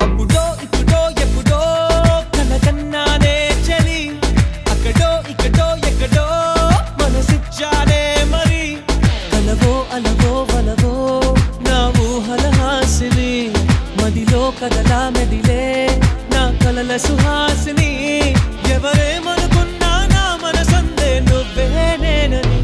అప్పుడో ఇప్పుడో ఎప్పుడో కలకన్నానే చలి అక్కడో ఇక్కడో ఎక్కడో మనసిచ్చానే మరి కలవో అలవో వలవో నా ఊహల హాసిని మదిలో కదలా మెదిలే నా కలల సుహాసిని ఎవరేమనుకున్నా నా మనసందే నువ్వే నేనని